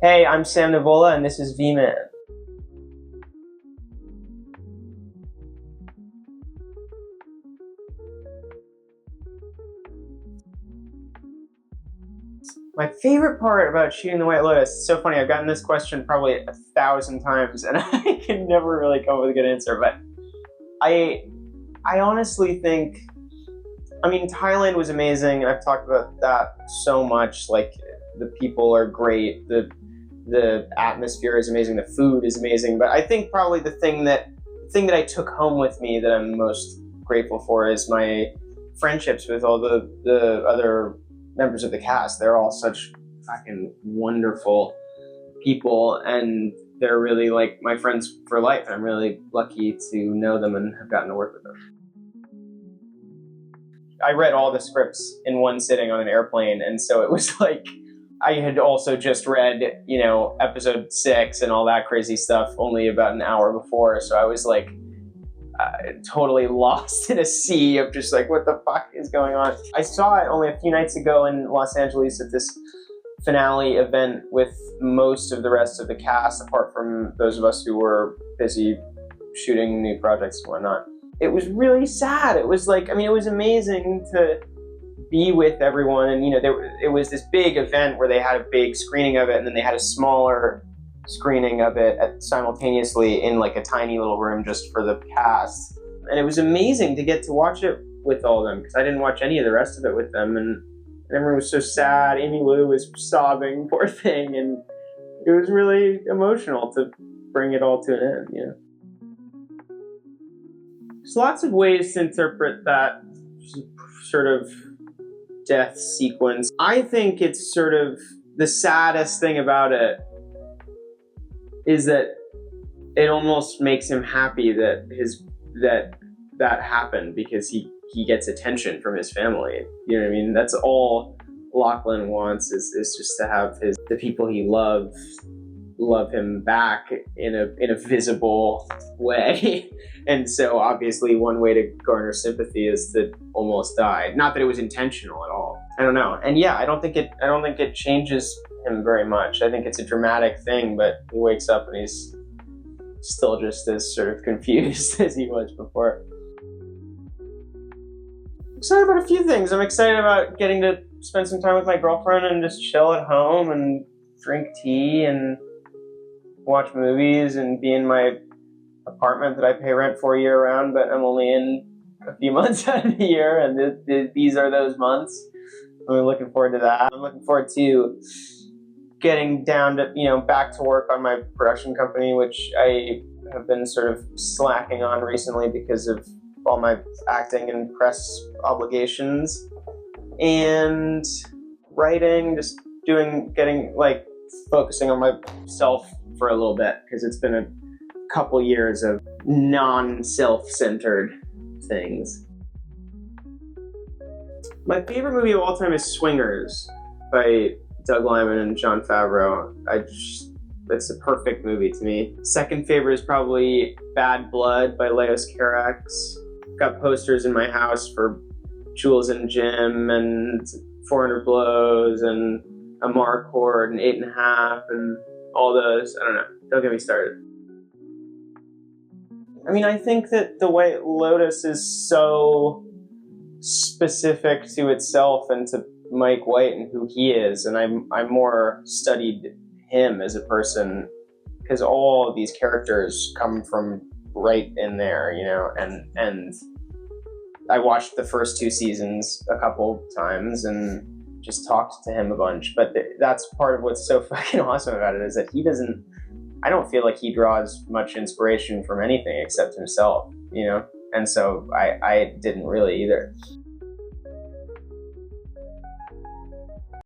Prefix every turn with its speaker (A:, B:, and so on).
A: Hey, I'm Sam Nivola, and this is VMAN. My favorite part about shooting the White Lotus, it's so funny, I've gotten this question probably 1,000 times, and I can never really come up with a good answer, but I honestly think, I mean, Thailand was amazing, and I've talked about that so much. Like, the people are great, the atmosphere is amazing, the food is amazing, but I think probably the thing that I took home with me that I'm most grateful for is my friendships with all the other members of the cast. They're all such fucking wonderful people, and they're really like my friends for life. I'm really lucky to know them and have gotten to work with them. I read all the scripts in one sitting on an airplane, and so it was like I had also just read, episode 6 and all that crazy stuff only about an hour before, so I was like totally lost in a sea of just like, what the fuck is going on? I saw it only a few nights ago in Los Angeles at this finale event with most of the rest of the cast, apart from those of us who were busy shooting new projects and whatnot. It was really sad. It was like, it was amazing to be with everyone, and it was this big event where they had a big screening of it, and then they had a smaller screening of it simultaneously in like a tiny little room just for the cast. And it was amazing to get to watch it with all of them, because I didn't watch any of the rest of it with them, and everyone was so sad. Amy Lou was sobbing, poor thing, and it was really emotional to bring it all to an end. There's lots of ways to interpret that sort of death sequence. I think it's sort of the saddest thing about it is that it almost makes him happy that that happened, because he gets attention from his family. You know what I mean? That's all Lachlan wants is just to have the people he loves love him back in a visible way. And so obviously one way to garner sympathy is to almost die. Not that it was intentional at all. I don't know. And yeah, I don't think it changes him very much. I think it's a dramatic thing, but he wakes up and he's still just as sort of confused as he was before. I'm excited about a few things. I'm excited about getting to spend some time with my girlfriend and just chill at home and drink tea and watch movies and be in my apartment that I pay rent for year round, but I'm only in a few months out of the year, and these are those months. I'm really looking forward to that. I'm looking forward to getting down to, back to work on my production company, which I have been sort of slacking on recently because of all my acting and press obligations, and writing, just focusing on myself for a little bit, because it's been a couple years of non-self-centered things. My favorite movie of all time is Swingers by Doug Liman and Jon Favreau. It's a perfect movie to me. Second favorite is probably Bad Blood by Leos Carax. Got posters in my house for Jules and Jim and 400 Blows and Amarcord and 8.5 and all those. I don't know. Don't get me started. I think that the White Lotus is so specific to itself and to Mike White and who he is, and I more studied him as a person, because all of these characters come from right in there, and I watched the first 2 seasons a couple times and just talked to him a bunch, but that's part of what's so fucking awesome about it, is that I don't feel like he draws much inspiration from anything except himself, and so I didn't really either.